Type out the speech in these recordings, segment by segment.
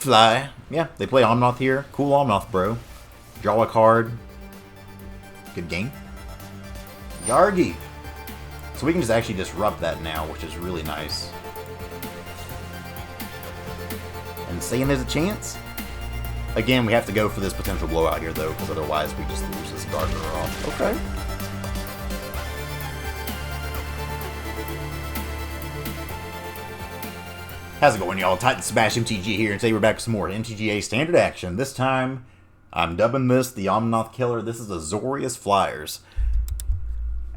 Fly. Yeah, they play Omnath here. Cool Omnath, bro. Draw a card. Good game. Yargi. So we can just actually disrupt that now, which is really nice. And saying there's a chance? Again, we have to go for this potential blowout here, though, because otherwise we just lose this Gardener off. Okay. How's it going, y'all? Titan Smash MTG here, and today we're back with some more MTGA standard action. This time, I'm dubbing this the Omnath Killer. This is Azorious Flyers.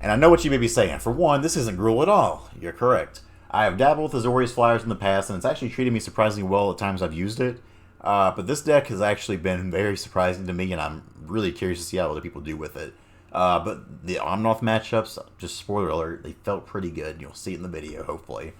And I know what you may be saying. For one, this isn't Gruul at all. You're correct. I have dabbled with Azorious Flyers in the past, and it's actually treated me surprisingly well at times I've used it. But this deck has actually been very surprising to me, and I'm really curious to see how other people do with it. But the Omnath matchups, just spoiler alert, they felt pretty good. You'll see it in the video, hopefully.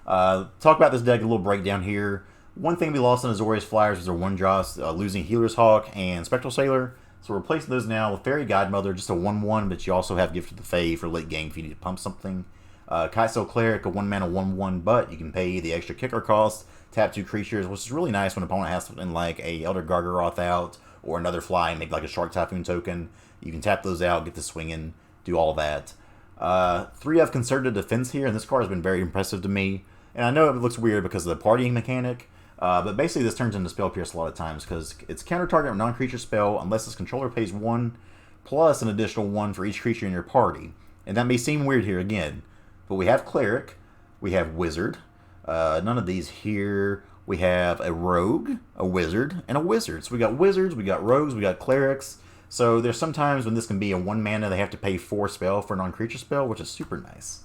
Talk about this deck, a little breakdown here. One thing we lost in Azorious Flyers was our one draws, losing Healer's Hawk and Spectral Sailor. So we're replacing those now with Fairy Godmother, just a 1/1, but you also have Gift of the Fae for late game if you need to pump something. Kai'So Cleric, a 1-mana 1/1, but you can pay the extra kicker cost, tap 2 creatures, which is really nice when an opponent has something like a Elder Gargaroth out, or another fly, and make like a Shark Typhoon token. You can tap those out, get the swinging, do all that. 3 have Concerted Defense here, and this card has been very impressive to me. And I know it looks weird because of the partying mechanic, but basically this turns into Spell Pierce a lot of times because it's counter target a non-creature spell unless its controller pays 1 plus an additional 1 for each creature in your party. And that may seem weird here again, but we have Cleric, we have Wizard, none of these here. We have a Rogue, a Wizard, and a Wizard. So we got Wizards, we got Rogues, we got Clerics. So there's sometimes when this can be a 1 mana, they have to pay 4 spell for a non-creature spell, which is super nice.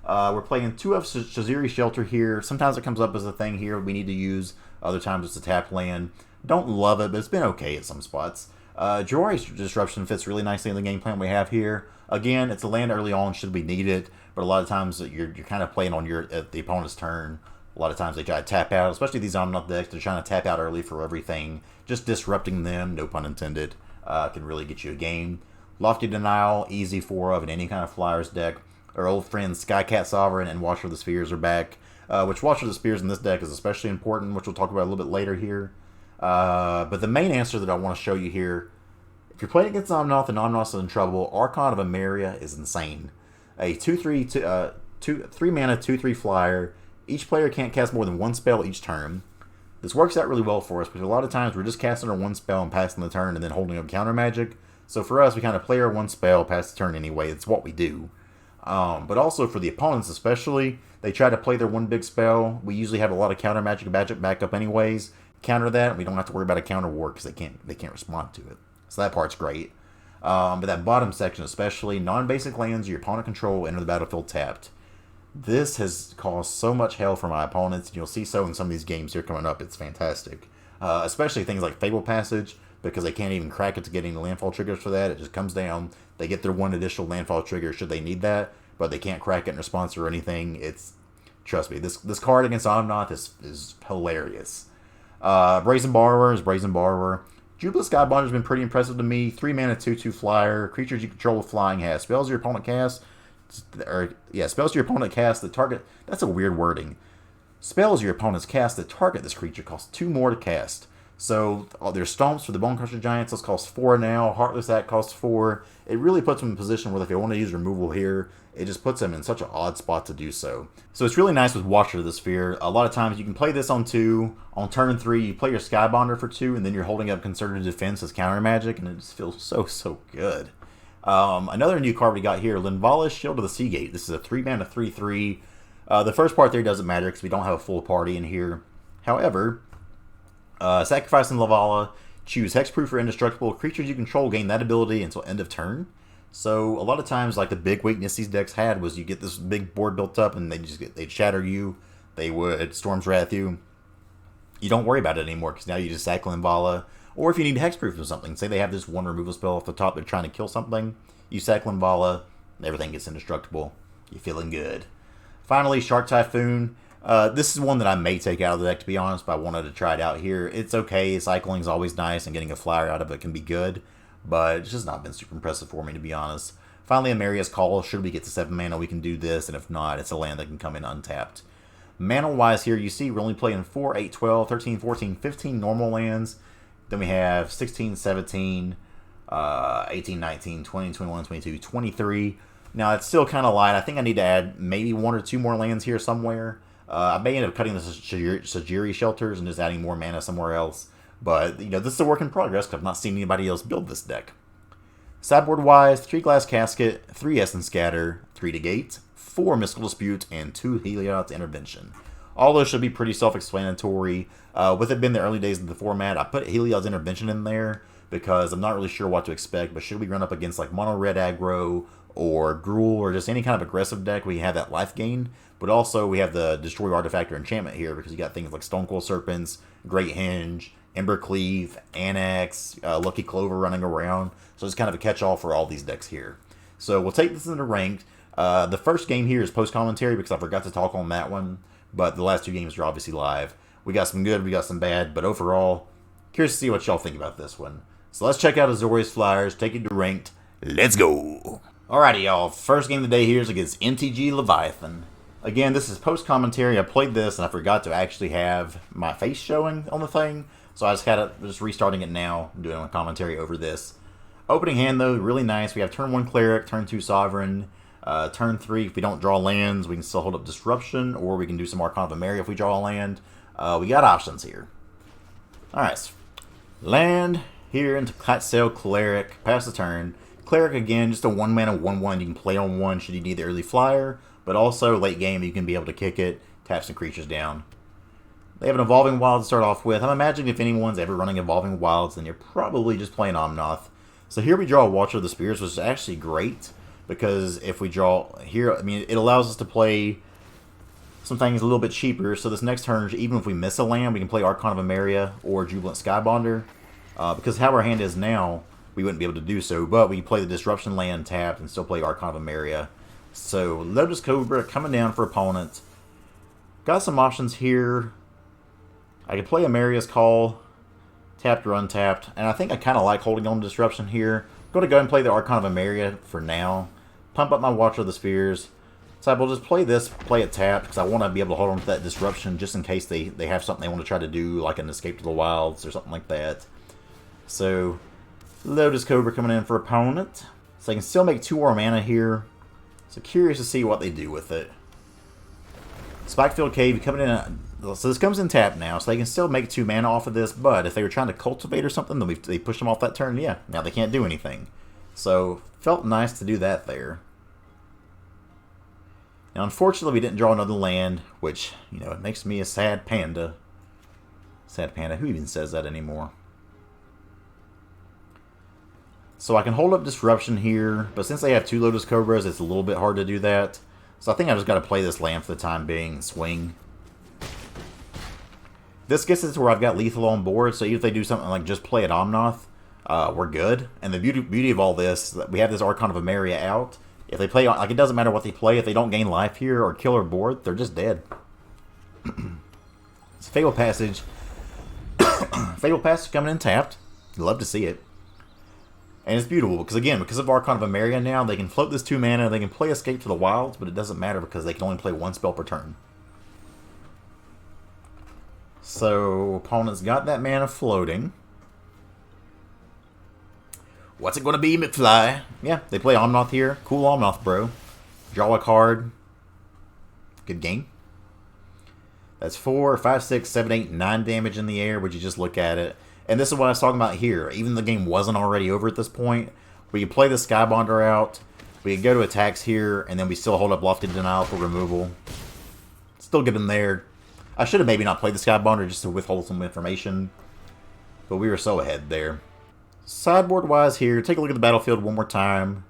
We're playing 2 of Shaziri Shelter here. Sometimes it comes up as a thing here we need to use. Other times it's a tap land. Don't love it, but it's been okay at some spots. Azorious Disruption fits really nicely in the game plan we have here. Again, it's a land early on should we need it, but a lot of times you're kind of playing on at the opponent's turn. A lot of times they try to tap out, especially these Omnath decks. They're trying to tap out early for everything. Just disrupting them, no pun intended, can really get you a game. Lofty Denial, easy 4 of in any kind of Flyers deck. Our old friends Skycat Sovereign and Watcher of the Spheres are back, which Watcher of the Spheres in this deck is especially important, which we'll talk about a little bit later here. But the main answer that I want to show you here, if you're playing against Omnath and Omnath is in trouble, Archon of Emeria is insane. A 3 mana 2/3 flyer. Each player can't cast more than 1 spell each turn. This works out really well for us because a lot of times we're just casting our 1 spell and passing the turn and then holding up counter magic. So for us, we kind of play our 1 spell, pass the turn anyway. It's what we do. But also for the opponents especially, they try to play their 1 big spell. We usually have a lot of counter magic back up anyways. Counter that, and we don't have to worry about a counter war because they can't respond to it. So that part's great. But that bottom section especially, non-basic lands your opponent control enter the battlefield tapped. This has caused so much hell for my opponents, and you'll see so in some of these games here coming up. It's fantastic. Especially things like Fable Passage, because they can't even crack it to get any landfall triggers for that. It just comes down. They get their 1 additional landfall trigger should they need that, but they can't crack it in response or anything. Trust me, this card against Omnath is hilarious. Brazen Borrower is Brazen Borrower. Jubilant Skybinder has been pretty impressive to me. 3 mana 2/2 flyer. Creatures you control with flying has spells your opponent casts. Spells your opponent cast the target. That's a weird wording. Spells your opponent's cast that target this creature cost 2 more to cast. So there's Stomps for the Bonecrusher Giants. Those cost 4 now. Heartless Act costs 4. It really puts them in a position where if they want to use removal here, it just puts them in such an odd spot to do so. So it's really nice with Watcher of the Sphere. A lot of times you can play this on 2. On turn 3, you play your Skybonder for 2, and then you're holding up Concerted Defense as counter magic, and it just feels so good. Another new card we got here, Linvala's Shield of the Seagate. This is a 3 mana 3/3. The first part there doesn't matter because we don't have a full party in here. However, sacrificing Linvala, choose Hexproof or Indestructible. Creatures you control gain that ability until end of turn. So a lot of times, like the big weakness these decks had was you get this big board built up and they'd shatter you. They would Storm's Wrath you. You don't worry about it anymore because now you just sack Linvala. Or if you need Hexproof or something, say they have this 1 removal spell off the top, they're trying to kill something, you sack Linvala, everything gets indestructible. You're feeling good. Finally, Shark Typhoon. This is one that I may take out of the deck, to be honest, but I wanted to try it out here. It's okay. Cycling is always nice, and getting a flyer out of it can be good, but it's just not been super impressive for me, to be honest. Finally, Emeria's Call. Should we get to 7 mana, we can do this, and if not, it's a land that can come in untapped. Mana-wise here, you see we're only playing 4, 8, 12, 13, 14, 15 normal lands. Then we have 16, 17, 18, 19, 20, 21, 22, 23. Now, it's still kind of light. I think I need to add maybe 1 or 2 more lands here somewhere. I may end up cutting the Sajiri shelters and just adding more mana somewhere else. But, you know, this is a work in progress because I've not seen anybody else build this deck. Sideboard-wise, 3 Glass Casket, 3 Essence Scatter, 3 Negate, 4 Mystical Dispute, and 2 Heliod's Intervention. All those should be pretty self-explanatory. With it being the early days of the format, I put Heliod's Intervention in there because I'm not really sure what to expect, but should we run up against like Mono Red Aggro or Gruul or just any kind of aggressive deck, we have that life gain. But also we have the Destroy Artifact or Enchantment here because you got things like Stonecoil Serpents, Great Hinge, Embercleave, Annex, Lucky Clover running around. So it's kind of a catch-all for all these decks here. So we'll take this into ranked. The first game here is post-commentary because I forgot to talk on that one. But the last 2 games are obviously live. We got some good, we got some bad. But overall, curious to see what y'all think about this one. So let's check out Azorious Flyers, take it to ranked. Let's go! Alrighty, y'all. First game of the day here is against MTG Leviathan. Again, this is post-commentary. I played this and I forgot to actually have my face showing on the thing. So I just had it, just restarting it now, doing a commentary over this. Opening hand, though, really nice. We have turn 1 Cleric, turn 2 Sovereign. Turn 3, if we don't draw lands, we can still hold up Disruption, or we can do some Archon of Emeria if we draw a land. We got options here. Alright, so land here into Clatsail Cleric, pass the turn. Cleric, again, just a 1-mana 1/1 you can play on 1 should you need the early flyer, but also late game you can be able to kick it, tap some creatures down. They have an Evolving Wild to start off with. I'm imagining if anyone's ever running Evolving Wilds, then you're probably just playing Omnath. So here we draw Watcher of the Spirits, which is actually great. Because if we draw here, I mean, it allows us to play some things a little bit cheaper. So this next turn, even if we miss a land, we can play Archon of Emeria or Jubilant Skybonder. Because how our hand is now, we wouldn't be able to do so. But we can play the Disruption land tapped and still play Archon of Emeria. So Lotus Cobra coming down for opponent. Got some options here. I could play Emeria's Call, tapped or untapped. And I think I kind of like holding on to Disruption here. I'm going to go ahead and play the Archon of Emeria for now. Pump up my Watcher of the Spheres. So I will just play this, play it tapped, because I want to be able to hold on to that Disruption just in case they have something they want to try to do, like an Escape to the Wilds or something like that. So, Lotus Cobra coming in for opponent. So I can still make 2 more mana here. So curious to see what they do with it. Spikefield Cave coming in. So this comes in tap now, so they can still make 2 mana off of this, but if they were trying to cultivate or something, then they push them off that turn, yeah, now they can't do anything. So, felt nice to do that there. Now, unfortunately, we didn't draw another land, which, you know, it makes me a sad panda. Sad panda, who even says that anymore? So I can hold up Disruption here, but since they have 2 Lotus Cobras, it's a little bit hard to do that. So I think I just got to play this land for the time being, swing. This gets us to where I've got lethal on board, so even if they do something like just play at Omnath, we're good. And the beauty of all this, we have this Archon of Emeria out. If they play, like, it doesn't matter what they play, if they don't gain life here or kill or board, they're just dead. It's Fatal Passage. Fatal Passage coming in tapped. Love to see it. And it's beautiful, because again, because of Archon of Emeria now, they can float this 2 mana, they can play Escape to the Wilds, but it doesn't matter because they can only play 1 spell per turn. So, opponent's got that mana floating. What's it going to be, McFly? Yeah, they play Omnath here. Cool Omnath, bro. Draw a card. Good game. That's 4, 5, 6, 7, 8, 9 damage in the air. Would you just look at it? And this is what I was talking about here. Even the game wasn't already over at this point. We could play the Skybonder out. We could go to attacks here, and then we still hold up Lofty Denial for removal. Still get in there. I should have maybe not played the Skybonder just to withhold some information. But we were so ahead there. Sideboard-wise here, take a look at the battlefield one more time.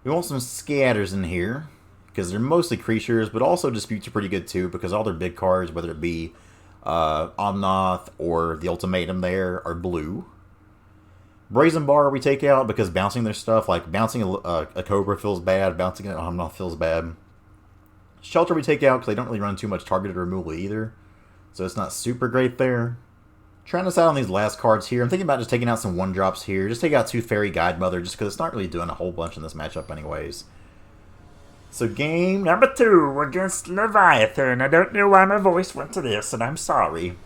We want some scatters in here, because they're mostly creatures, but also disputes are pretty good too, because all their big cards, whether it be Omnath or the Ultimatum there, are blue. Brazen Bar we take out because bouncing their stuff, like bouncing a Cobra feels bad, bouncing an Omnath feels bad. Shelter we take out because they don't really run too much targeted removal either, so it's not super great there. Trying to decide on these last cards here. I'm thinking about just taking out some 1-drops here. Just take out 2 Fairy Guide Mother, just because it's not really doing a whole bunch in this matchup anyways. So game number 2 against Leviathan. I don't know why my voice went to this, and I'm sorry.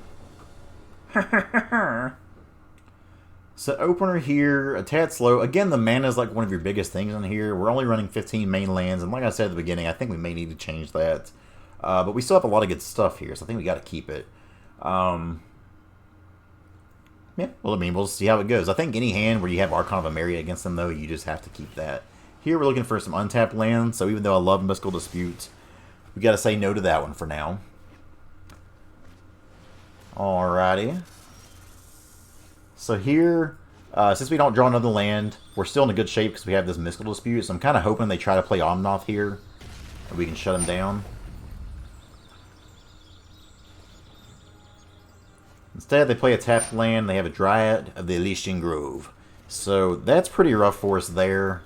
So opener here, a tad slow. Again, the mana is like one of your biggest things on here. We're only running 15 main lands, and like I said at the beginning, I think we may need to change that. But we still have a lot of good stuff here, so I think we got to keep it. Yeah, well, I mean, we'll see how it goes. I think any hand where you have Archon of Emeria against them, though, you just have to keep that. Here we're looking for some untapped lands, so even though I love Mystical Dispute, we got to say no to that one for now. Alrighty. So here, since we don't draw another land, we're still in a good shape because we have this Mystical Dispute, so I'm kind of hoping they try to play Omnath here, and we can shut them down. Instead, they play a tapped land. They have a Dryad of the Elysian Grove. So that's pretty rough for us there.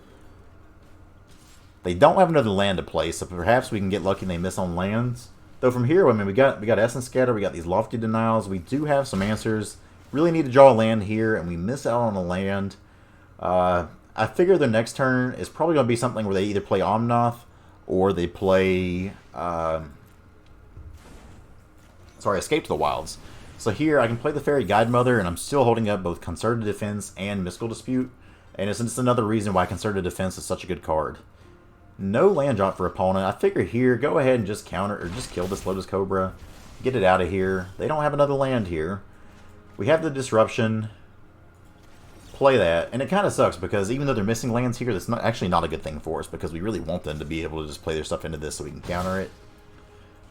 They don't have another land to play, so perhaps we can get lucky and they miss on lands. Though from here, I mean, we got Essence Scatter, we got these Lofty Denials. We do have some answers. Really need to draw a land here, and we miss out on a land. I figure the next turn is probably going to be something where they either play Omnath or they play... Escape to the Wilds. So here, I can play the Fairy Guidemother, and I'm still holding up both Concerted Defense and Mystical Dispute. And it's just another reason why Concerted Defense is such a good card. No land drop for opponent. I figure here, go ahead and just counter, or just kill this Lotus Cobra. Get it out of here. They don't have another land here. We have the Disruption. Play that. And it kind of sucks, because even though they're missing lands here, that's actually not a good thing for us, because we really want them to be able to just play their stuff into this so we can counter it.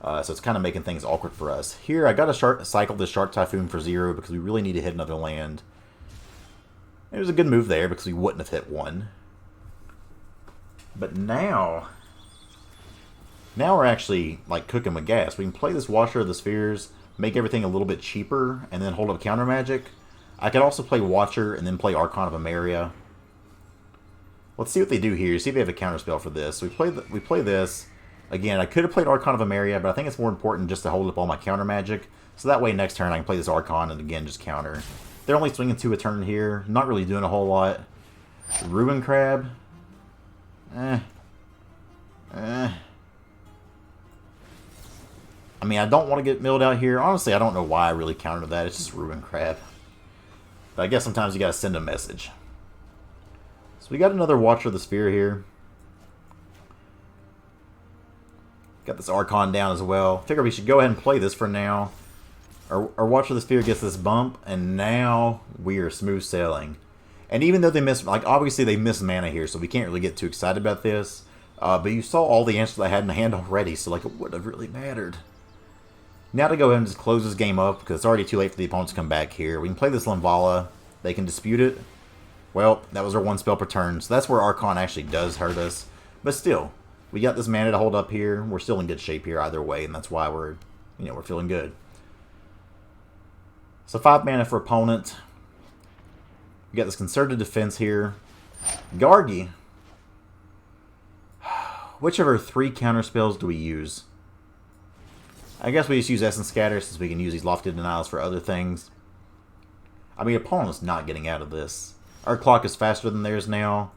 So it's kind of making things awkward for us. Here, I got to cycle this Shark Typhoon for 0 because we really need to hit another land. It was a good move there because we wouldn't have hit one. But now we're actually like cooking with gas. We can play this Watcher of the Spheres, make everything a little bit cheaper, and then hold up counter magic. I could also play Watcher and then play Archon of Emeria. Let's see what they do here. See if they have a counter spell for this. We play this. Again, I could have played Archon of Emeria, but I think it's more important just to hold up all my counter magic. So that way next turn I can play this Archon and again just counter. They're only swinging 2 a turn here. Not really doing a whole lot. Ruin Crab. I mean, I don't want to get milled out here. Honestly, I don't know why I really countered that. It's just Ruin Crab. But I guess sometimes you gotta send a message. So we got another Watcher of the Sphere here. Got this Archon down as well. Figure we should go ahead and play this for now. Our Watcher of the Sphere gets this bump, and now we are smooth sailing. And even though they miss, like, obviously they miss mana here, so we can't really get too excited about this. But you saw all the answers I had in the hand already, so, like, it wouldn't have really mattered. Now to go ahead and just close this game up, because it's already too late for the opponents to come back here. We can play this Limvala. They can dispute it. Well, that was our 1 spell per turn, so that's where Archon actually does hurt us. But still, we got this mana to hold up here. We're still in good shape here either way, and that's why we're feeling good. So 5 mana for opponent. We got this Concerted Defense here. Gargi. Which of our 3 counter spells do we use? I guess we just use Essence Scatter since we can use these Lofty Denials for other things. I mean, opponent's not getting out of this. Our clock is faster than theirs now.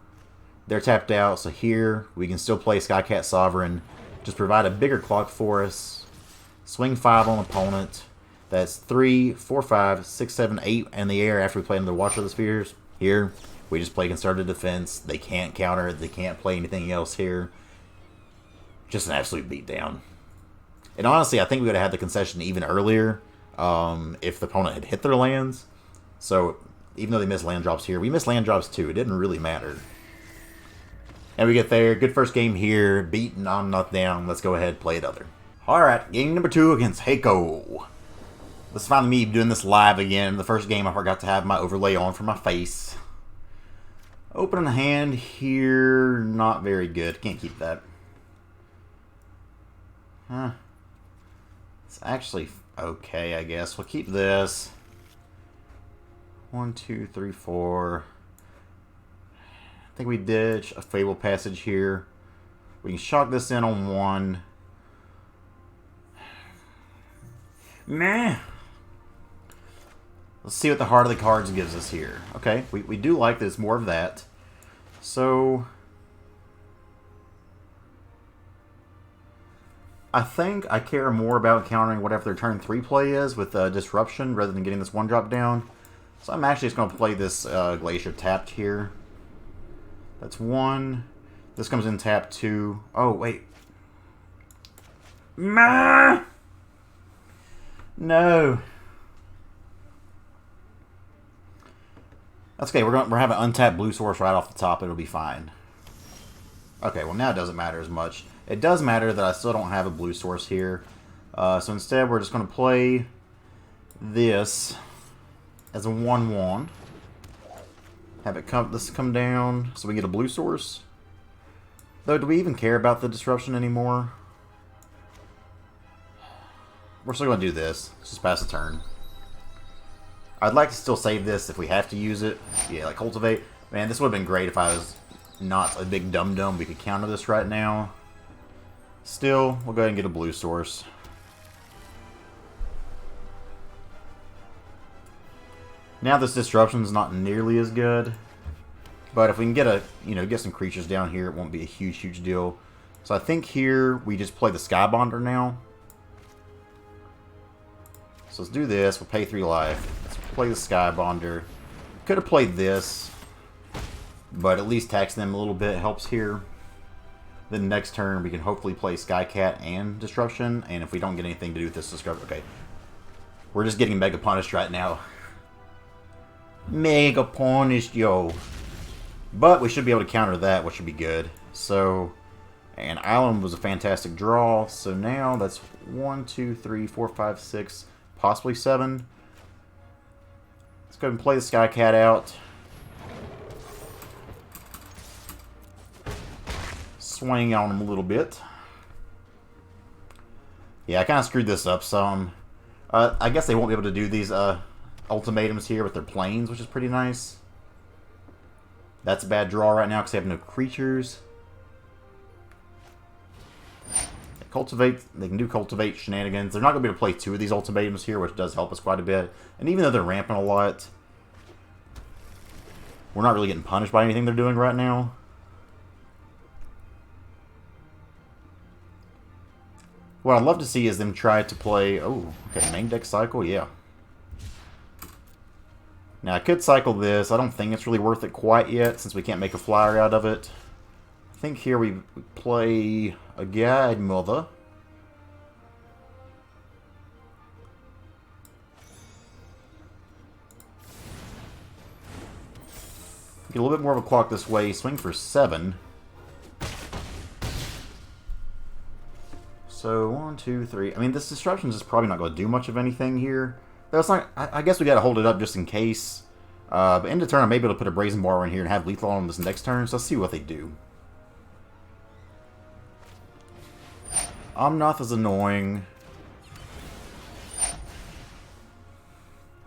They're tapped out, so here we can still play Skycat Sovereign. Just provide a bigger clock for us. Swing 5 on opponent. That's 3, 4, 5, 6, 7, 8 in the air after we play another Watcher of the Spheres. Here, we just play Concerted Defense. They can't counter. They can't play anything else here. Just an absolute beatdown. And honestly, I think we would have had the concession even earlier if the opponent had hit their lands. So, even though they missed land drops here, we missed land drops too. It didn't really matter. And we get there. Good first game here. Beating Omnath down. Let's go ahead and play another. Alright, game number 2 against Heiko. This is finally me doing this live again. The first game I forgot to have my overlay on for my face. Opening hand here. Not very good. Can't keep that. Huh. It's actually okay, I guess. We'll keep this. 1, 2, 3, 4. I think we ditch a Fable Passage here. We can shock this in on 1. Nah. Let's see what the Heart of the Cards gives us here. Okay, we do like this, more of that. So, I think I care more about countering whatever their turn 3 play is with Disruption rather than getting this 1-drop down. So I'm actually just going to play this Glacier tapped here. That's 1. This comes in tap 2. Oh, wait. No! That's okay. We're having untapped blue source right off the top. It'll be fine. Okay, well now it doesn't matter as much. It does matter that I still don't have a blue source here. So instead we're just going to play this as a 1/1. Have it come down so we get a blue source. Though, do we even care about the disruption anymore? We're still going to do this. Let's just pass the turn. I'd like to still save this if we have to use it. Yeah, like Cultivate. Man, this would have been great if I was not a big dum-dum. We could counter this right now. Still, we'll go ahead and get a blue source. Now this disruption is not nearly as good. But if we can get get some creatures down here, it won't be a huge deal. So I think here we just play the Skybonder now. So let's do this. We'll pay 3 life. Let's play the Skybonder. Could have played this, but at least tax them a little bit helps here. Then next turn we can hopefully play Skycat and Disruption. And if we don't get anything to do with this Discovery, okay, we're just getting mega punished right now. Mega punished, yo. But we should be able to counter that, which should be good. So, and Island was a fantastic draw. So now that's 1, 2, 3, 4, 5, 6, possibly 7. Let's go ahead and play the Skycat out. Swing on him a little bit. Yeah, I kind of screwed this up some. I guess they won't be able to do these ultimatums here with their planes, which is pretty nice. That's a bad draw right now because they have no creatures. Cultivate, they can do Cultivate shenanigans. They're not going to be able to play 2 of these ultimatums here, which does help us quite a bit. And even though they're ramping a lot, we're not really getting punished by anything they're doing right now. What I'd love to see is them try to play... Oh, okay, main deck cycle, yeah. Now, I could cycle this. I don't think it's really worth it quite yet, since we can't make a flyer out of it. I think here we play a Guide Mother. Get a little bit more of a clock this way. Swing for 7. So, 1, 2, 3. I mean, this Disruption is probably not going to do much of anything here. That's not. I guess we got to hold it up just in case. But end of turn, I may be able to put a Brazen Bar in here and have lethal on this next turn. So let's see what they do. Omnath is annoying.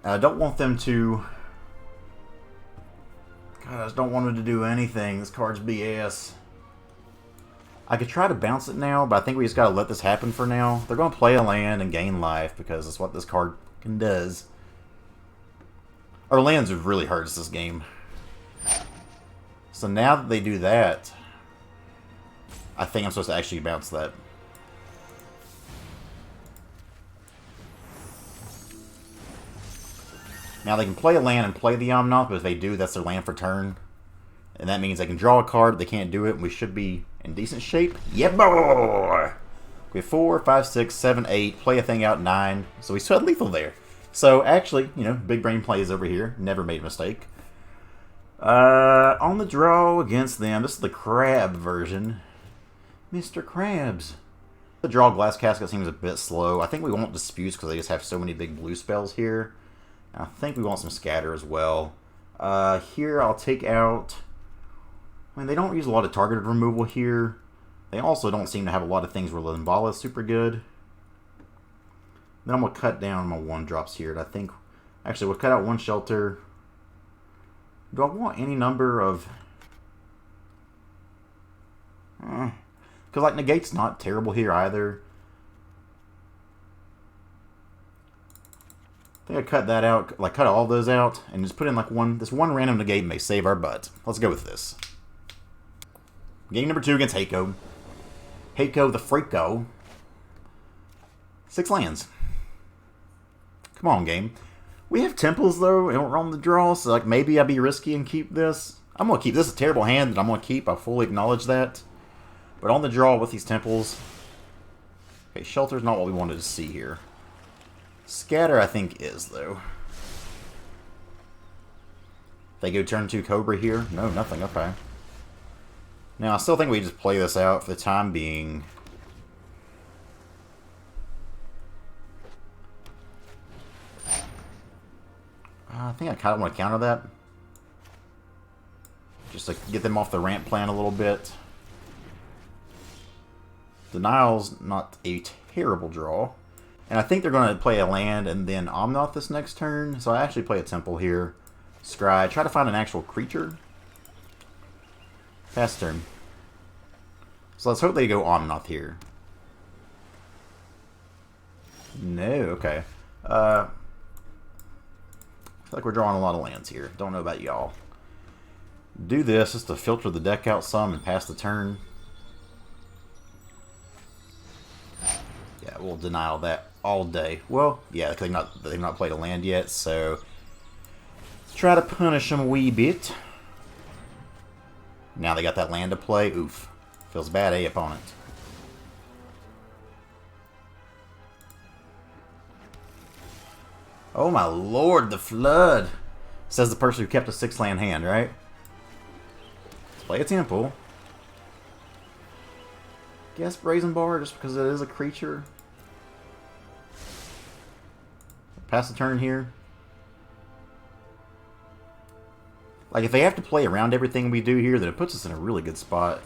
I don't want them to... God, I just don't want them to do anything. This card's BS. I could try to bounce it now, but I think we just gotta let this happen for now. They're gonna play a land and gain life because that's what this card does. Our lands have really hurt us this game. So now that they do that, I think I'm supposed to actually bounce that. Now they can play a land and play the Omnath, but if they do, that's their land for turn. And that means they can draw a card, they can't do it, and we should be in decent shape. Yeah, boy! We have 4, 5, 6, 7, 8, play a thing out 9. So we still had lethal there. So actually, you know, big brain plays over here. Never made a mistake. On the draw against them, this is the Crab version. Mr. Krabs. The draw Glass Casket seems a bit slow. I think we want Disputes because they just have so many big blue spells here. And I think we want some Scatter as well. Here I'll take out... I mean, they don't use a lot of targeted removal here. They also don't seem to have a lot of things where Limbala is super good. Then I'm going to cut down my 1-drops here. And I think... Actually, we'll cut out 1 Shelter. Do I want any number of... Because, like, Negate's not terrible here either. I think I cut that out, like, cut all those out, and just put in, like, this one random Negate may save our butt. Let's go with this. Game number 2 against Heiko. Heiko the Freako. 6 lands. Come on, game. We have temples, though, and we're on the draw, so like maybe I'd be risky and keep this. I'm going to keep this. Is a terrible hand that I'm going to keep. I fully acknowledge that. But on the draw with these temples... Okay, Shelter's not what we wanted to see here. Scatter, I think, is, though. They go turn 2 Cobra here? No, nothing. Okay. Now, I still think we just play this out for the time being. I think I kind of want to counter that. Just to get them off the ramp plan a little bit. Denial's not a terrible draw. And I think they're going to play a land and then Omnath this next turn. So I actually play a temple here. Scry. Try to find an actual creature. Pass turn. So let's hope they go Omnath here. No, okay. I feel like we're drawing a lot of lands here. Don't know about y'all. Do this just to filter the deck out some and pass the turn. Yeah, we'll deny all that all day. Well, yeah, they've not played a land yet, so try to punish them a wee bit. Now they got that land to play. Oof. Feels bad, eh, opponent? Oh my lord, the flood! Says the person who kept a 6-land hand, right? Let's play a temple. Guess Brazen Bar, just because it is a creature. Pass the turn here. Like, if they have to play around everything we do here, then it puts us in a really good spot.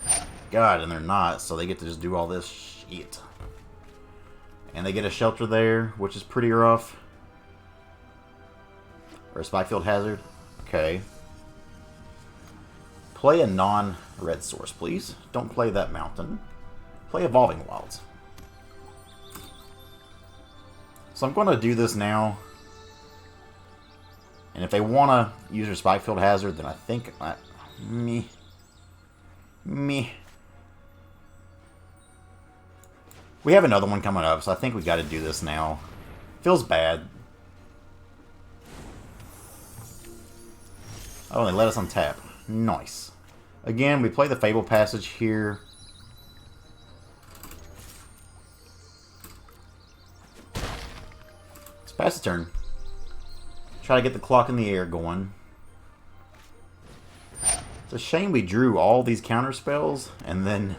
God, and they're not, so they get to just do all this shit. And they get a Shelter there, which is pretty rough. Or a Spikefield Hazard. Okay. Play a non-red source, please. Don't play that mountain. Play Evolving Wilds. So I'm going to do this now. And if they want to use their Spikefield Hazard, then I think... Me. We have another one coming up, so I think we got to do this now. Feels bad. Oh, they let us untap. Nice. Again, we play the Fable Passage here. Let's pass the turn. Try to get the clock in the air going. It's a shame we drew all these counter spells and then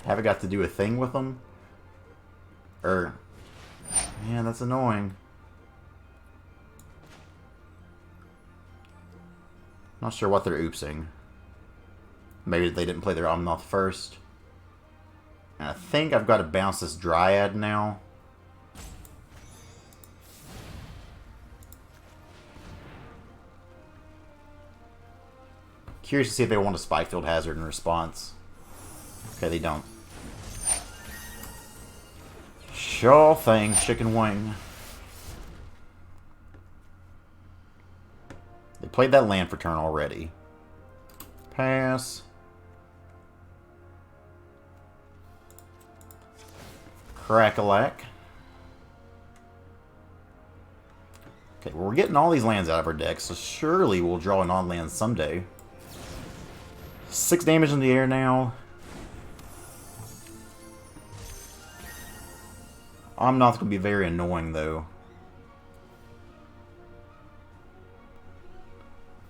haven't got to do a thing with them. Man, that's annoying. Not sure what they're oopsing. Maybe they didn't play their Omnath first. And I think I've got to bounce this Dryad now. Curious to see if they want a Spikefield Hazard in response. Okay, they don't. Sure thing, chicken wing. They played that land for turn already. Pass. Crack-a-lack. Okay, well, we're getting all these lands out of our deck, so surely we'll draw a non-land someday. 6 damage in the air now. Omnath going to be very annoying, though.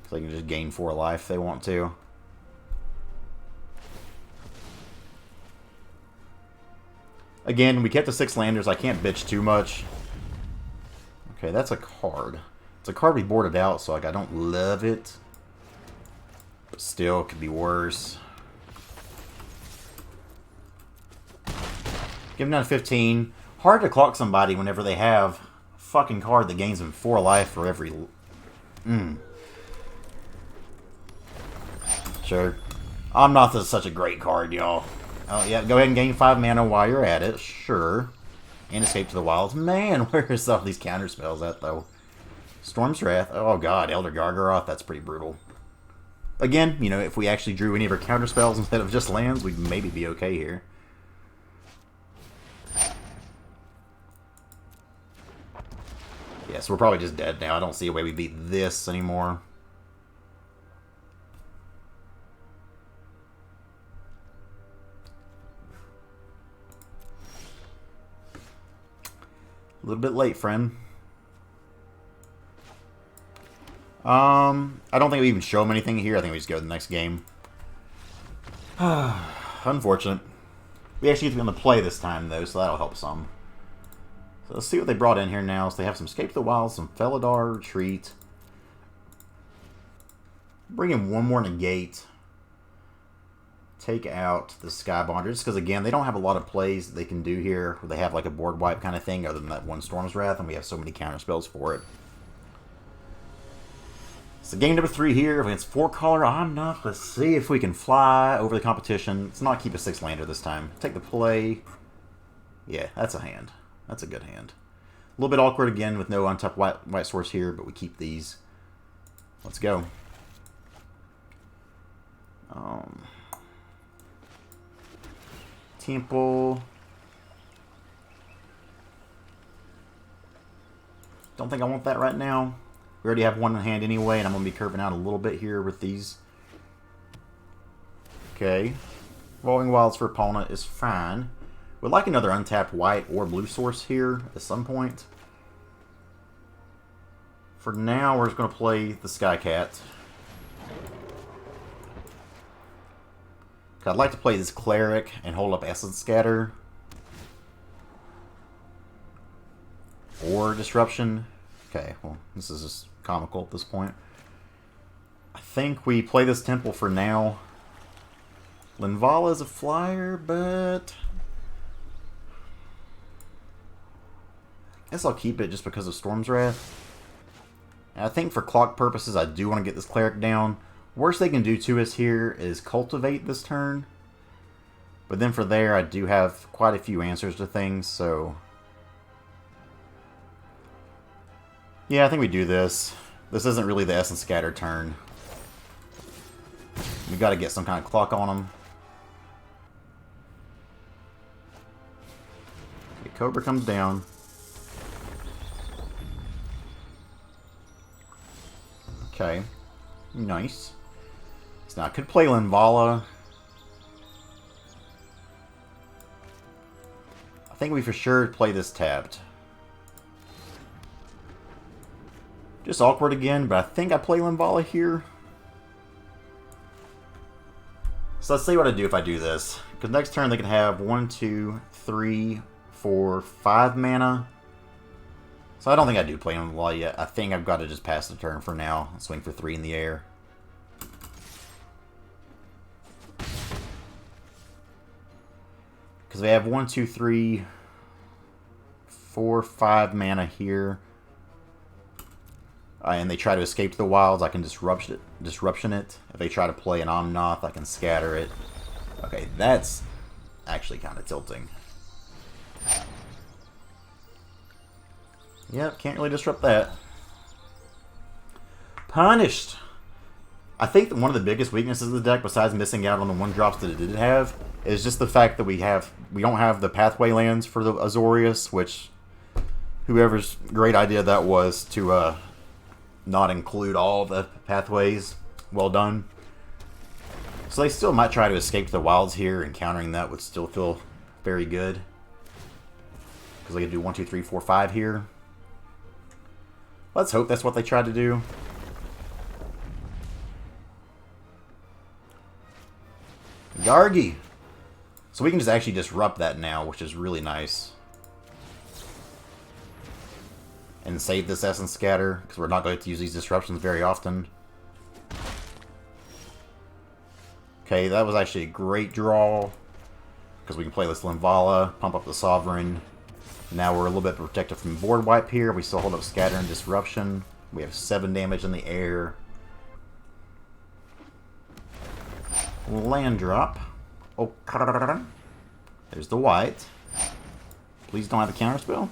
So they can just gain 4 life if they want to. Again, we kept the 6 landers. I can't bitch too much. Okay, that's a card. It's a card we boarded out, so like I don't love it. But still, it could be worse. Give them down to 15. Hard to clock somebody whenever they have a fucking card that gains them 4 life for every... Sure. Omnath is such a great card, y'all. Oh, yeah, go ahead and gain 5 mana while you're at it. Sure. And Escape to the Wilds. Man, where's all these counter spells at, though? Storm's Wrath. Oh, God. Elder Gargaroth. That's pretty brutal. Again, you know, if we actually drew any of our counter spells instead of just lands, we'd maybe be okay here. Yeah, so we're probably just dead now. I don't see a way we beat this anymore. A little bit late, friend. I don't think we even show him anything here. I think we just go to the next game. Unfortunate. We actually get to be on the play this time, though, so that'll help some. So let's see what they brought in here now. So they have some Escape to the Wild, some Felidar Retreat. Bring in one more Negate. Take out the Skybonder, just because, again, they don't have a lot of plays that they can do here, where they have like a board wipe kind of thing, other than that one Storm's Wrath, and we have so many counter spells for it. So game number 3 here against 4 Color Omnath. Let's see if we can fly over the competition. Let's not keep a 6-lander this time. Take the play. Yeah, that's a hand. That's a good hand. A little bit awkward again with no untapped white source here, but we keep these. Let's go. Temple. Don't think I want that right now. We already have one in hand anyway, and I'm going to be curving out a little bit here with these. Okay. Rolling Wilds for opponent is fine. Would like another untapped white or blue source here at some point. For now, we're just going to play the Skycat. I'd like to play this Cleric and hold up Essence Scatter. Or Disruption. Okay, well, this is just comical at this point. I think we play this Temple for now. Linvala is a flyer, but I guess I'll keep it just because of Storm's Wrath. And I think for clock purposes, I do want to get this Cleric down. Worst they can do to us here is Cultivate this turn. But then for there, I do have quite a few answers to things, so yeah, I think we do this. This isn't really the Essence Scatter turn. We got to get some kind of clock on them. Okay, Cobra comes down. Okay, nice. So now I could play Linvala. I think we for sure play this tapped. Just awkward again, but I think I play Linvala here. So let's see what I do if I do this. Because next turn they can have 1, 2, 3, 4, 5 mana. So I don't think I do play Linvala yet. I think I've got to just pass the turn for now. Swing for 3 in the air. Because they have 1, 2, 3, 4, 5 mana here. And they try to escape the wilds, I can disruption it. If they try to play an Omnath, I can scatter it. Okay, that's actually kind of tilting. Yep, can't really disrupt that. Punished! I think that one of the biggest weaknesses of the deck, besides missing out on the 1-drops that it did have, is just the fact that we don't have the pathway lands for the Azorious, which whoever's great idea that was to not include all the pathways. Well done. So they still might try to escape the wilds here, and countering that would still feel very good. Because they could do 1, 2, 3, 4, 5 here. Let's hope that's what they try to do. Gargi! So we can just actually disrupt that now, which is really nice. And save this Essence Scatter, because we're not going to use these disruptions very often. Okay, that was actually a great draw, because we can play this Linvala, pump up the Sovereign. Now we're a little bit protected from board wipe here. We still hold up Scatter and Disruption. We have 7 damage in the air. Land drop. Oh, there's the white. Please don't have a counterspell.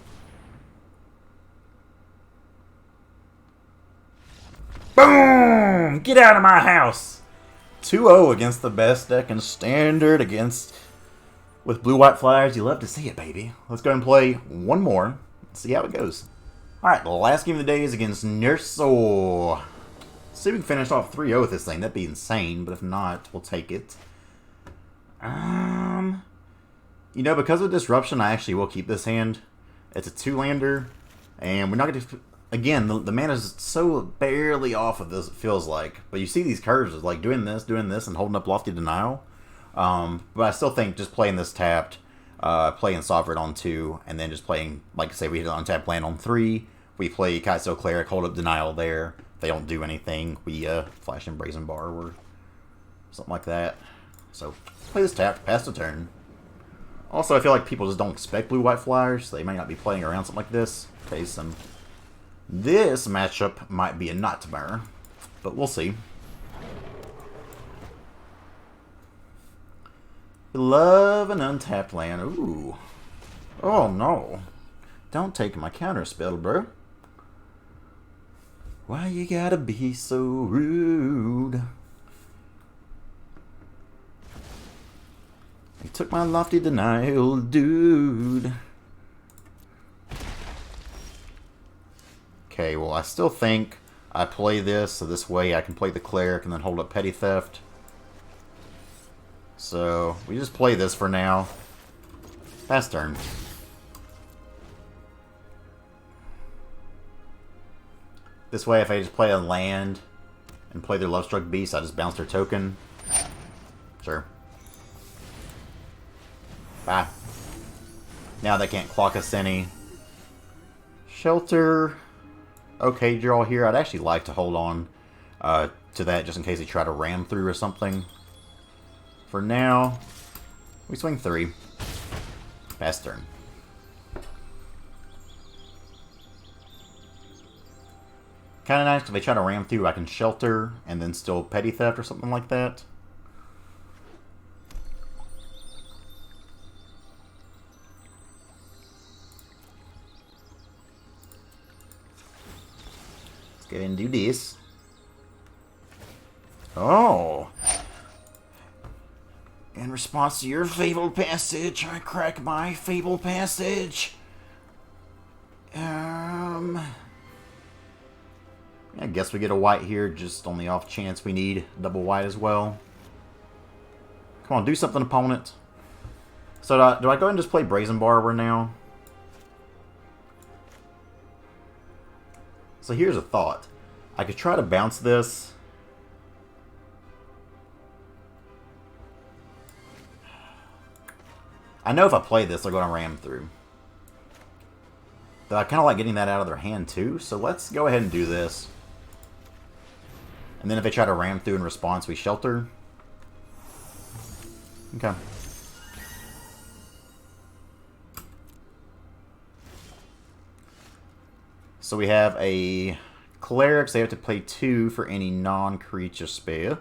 Boom! Get out of my house! 2-0 against the best deck in Standard with blue-white flyers. You love to see it, baby. Let's go and play one more. See how it goes. Alright, the last game of the day is against Nerso. See if we can finish off 3-0 with this thing. That'd be insane, but if not, we'll take it. You know, because of Disruption, I actually will keep this hand. It's a 2-lander, and we're not going to... Again, the mana's so barely off of this, it feels like. But you see these curves, it's like doing this, and holding up Lofty Denial. But I still think just playing this tapped, playing Sovereign on 2, and then just playing, like I say, we hit an untapped land on 3. We play Kai'So Cleric, hold up Denial there. If they don't do anything, we flash in Brazen Bar or something like that. So, play this tapped, pass the turn. Also, I feel like people just don't expect blue-white flyers, so they might not be playing around something like this. Face them. This matchup might be a nightmare, but we'll see. Love an untapped land. Ooh. Oh, no. Don't take my counter spell, bro. Why you gotta be so rude? You took my Lofty Denial, dude. Okay, well, I still think I play this, so this way I can play the Cleric and then hold up Petty Theft. So, we just play this for now. Pass turn. This way, if I just play a land and play their Lovestruck Beast, I just bounce their token. Sure. Bye. Now they can't clock us any. Shelter. Okay, draw here. I'd actually like to hold on to that just in case they try to ram through or something. For now, we swing 3. Pass turn. Kind of nice if they try to ram through, I can shelter and then still Petty Theft or something like that. Let's go ahead and do this. Oh! In response to your Fable Passage, I crack my Fable Passage. I guess we get a white here, just on the off chance we need double white as well. Come on, do something, opponent. So do I go ahead and just play Brazen Borrower now? So here's a thought. I could try to bounce this. I know if I play this, they're going to ram through. But I kind of like getting that out of their hand too, so let's go ahead and do this. And then if they try to ram through in response, we shelter. Okay. So we have a Cleric, so they have to play 2 for any non-creature spell.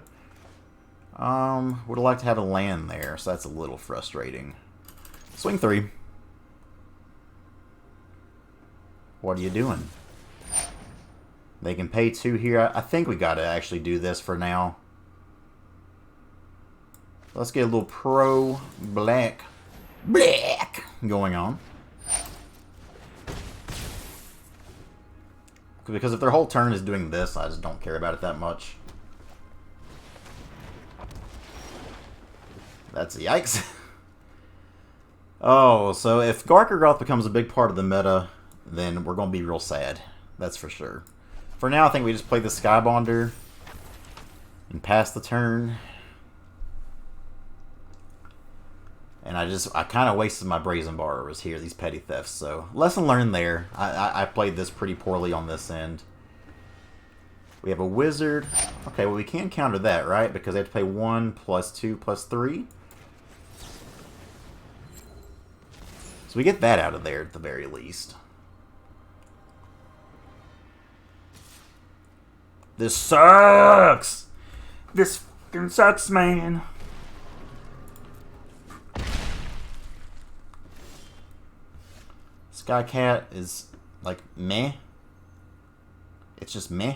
Would like to have a land there, so that's a little frustrating. Swing 3. What are you doing? They can pay 2 here. I think we gotta actually do this for now. Let's get a little pro-black going on. Because if their whole turn is doing this, I just don't care about it that much. That's yikes. Oh, so if Garkargoth becomes a big part of the meta, then we're going to be real sad. That's for sure. For now, I think we just play the Skybonder and pass the turn. And I kind of wasted my Brazen Borrowers here, these Petty Thefts. So, lesson learned there. I played this pretty poorly on this end. We have a Wizard. Okay, well, we can counter that, right? Because they have to play 1 plus 2 plus 3. So we get that out of there at the very least. This sucks! This fucking sucks, man. Skycat is like meh. It's just meh.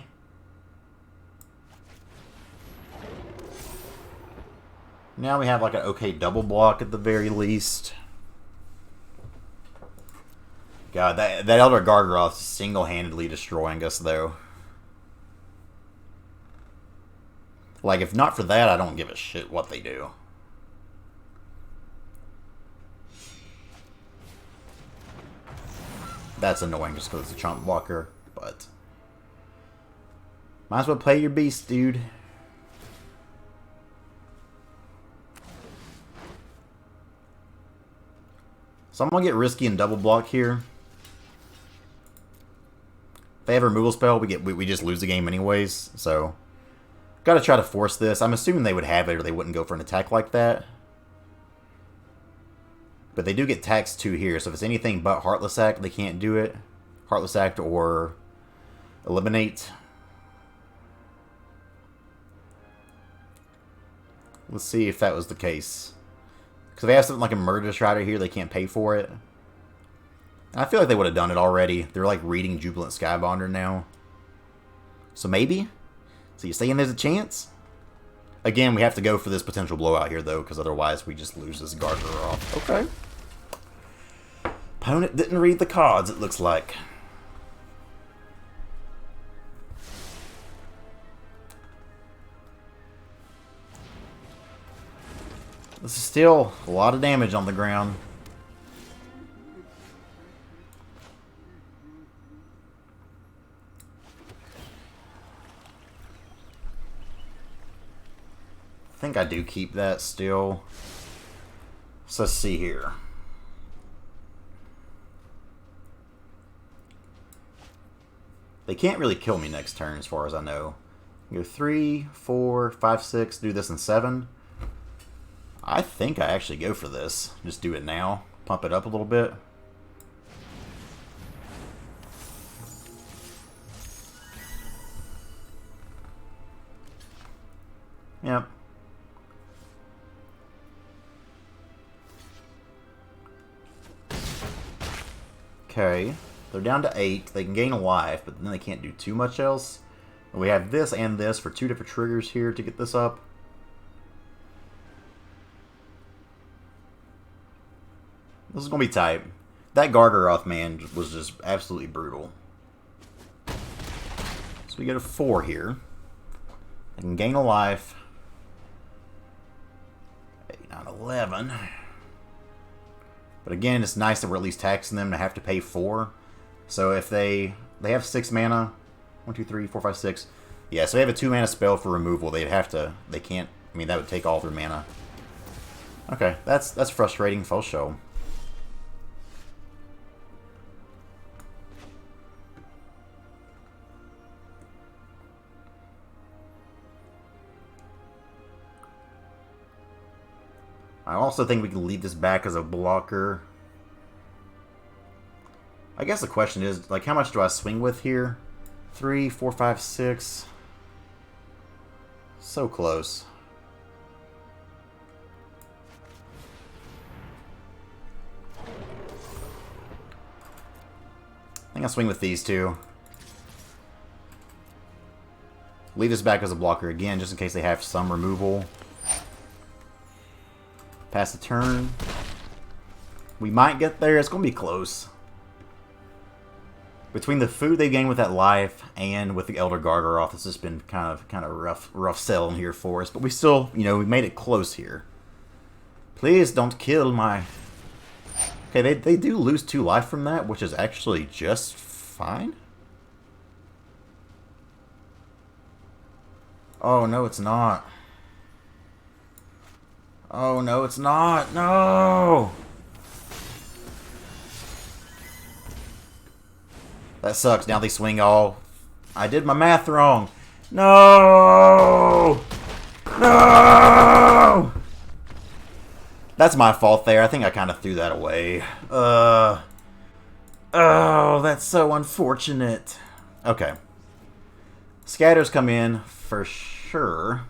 Now we have like an okay double block at the very least. God, that Elder Gargaroth is single-handedly destroying us, though. Like, if not for that, I don't give a shit what they do. That's annoying just because it's a chomp blocker, but... Might as well play your beast, dude. So I'm going to get risky and double block here. If they have a removal spell, we just lose the game anyways, so... Gotta try to force this. I'm assuming they would have it or they wouldn't go for an attack like that. But they do get tax 2 here, so if it's anything but Heartless Act, they can't do it. Heartless Act or Eliminate. Let's see if that was the case. Because if they have something like a Murder Strider here, they can't pay for it. I feel like they would have done it already. They're like reading Jubilant Skybonder now. So maybe? So you're saying there's a chance? Again, we have to go for this potential blowout here, though, because otherwise we just lose this Gargaroth. Okay. Opponent didn't read the cards, it looks like. This is still a lot of damage on the ground. I think I do keep that still. So let's see here. They can't really kill me next turn as far as I know. Go 3, 4, 5, 6, do this in 7. I think I actually go for this. Just do it now. Pump it up a little bit. Yep. Okay. They're down to 8. They can gain a life, but then they can't do too much else. And we have this and this for 2 different triggers here to get this up. This is going to be tight. That Gargaroth, man, was just absolutely brutal. So we get a 4 here. I can gain a life. 8, 9, 11. But again, it's nice that we're at least taxing them to have to pay 4. So if they have 6 mana. 1, 2, 3, 4, 5, 6. Yeah, so they have a 2 mana spell for removal. They'd have to... They can't... I mean, that would take all their mana. Okay, that's frustrating for sure. I also think we can leave this back as a blocker. I guess the question is, like, how much do I swing with here? 3, 4, 5, 6. So close. I think I'll swing with these two. Leave this back as a blocker again, just in case they have some removal. Pass the turn. We might get there. It's going to be close. Between the food they gain with that life and with the Elder Gargaroth, it's just been kind of rough selling here for us. But we still, you know, we made it close here. Please don't kill my... Okay, they do lose 2 life from that, which is actually just fine. Oh, no, it's not. Oh, no, it's not. No! That sucks. Now they swing all... I did my math wrong. No! No! That's my fault there. I think I kind of threw that away. Oh, that's so unfortunate. Okay. Scatters come in for sure.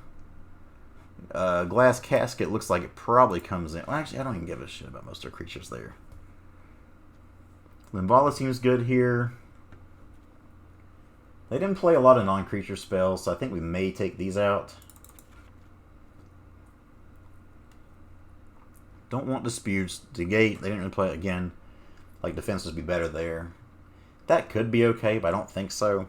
Glass Casket looks like it probably comes in. Well, actually, I don't even give a shit about most of the creatures there. Limbala seems good here. They didn't play a lot of non-creature spells, so I think we may take these out. Don't want Disputes. The Gate, they didn't really play it again. Like, defense would be better there. That could be okay, but I don't think so.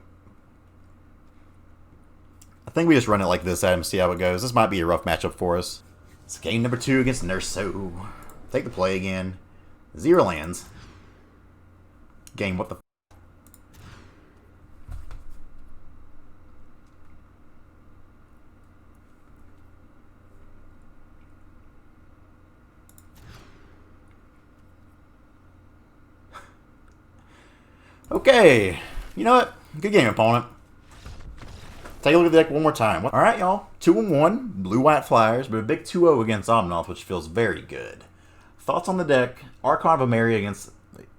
I think we just run it like this, Adam, see how it goes. This might be a rough matchup for us. It's game number 2 against Nurso. Take the play again. 0 lands. Game, what the f. Okay. You know what? Good game, opponent. Take a look at the deck one more time. Alright, y'all. 2-1, blue-white flyers, but a big 2-0 against Omnath, which feels very good. Thoughts on the deck? Archon of Emeria against,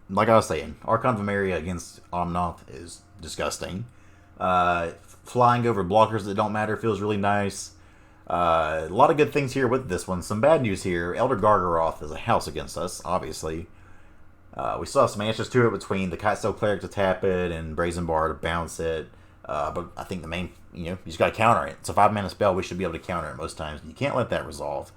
like I was saying, Archon of Emeria against Omnath is disgusting. Flying over blockers that don't matter feels really nice. A lot of good things here with this one. Some bad news here. Elder Gargaroth is a house against us, obviously. We still have some answers to it between the Kitesail Cleric to tap it and Brazen Bar to bounce it. But I think the main, you just got to counter it. It's a 5-mana spell. We should be able to counter it most times. You can't let that resolve.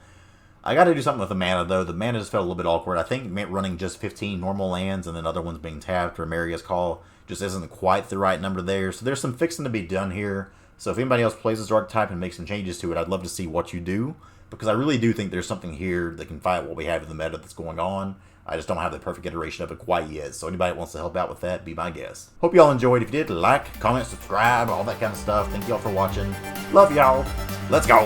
I got to do something with the mana, though. The mana just felt a little bit awkward. I think running just 15 normal lands and then other ones being tapped or Maria's Call just isn't quite the right number there. So there's some fixing to be done here. So if anybody else plays this archetype and makes some changes to it, I'd love to see what you do. Because I really do think there's something here that can fight what we have in the meta that's going on. I just don't have the perfect iteration of it quite yet. So anybody that wants to help out with that, be my guest. Hope y'all enjoyed. If you did, like, comment, subscribe, all that kind of stuff. Thank y'all for watching. Love y'all. Let's go.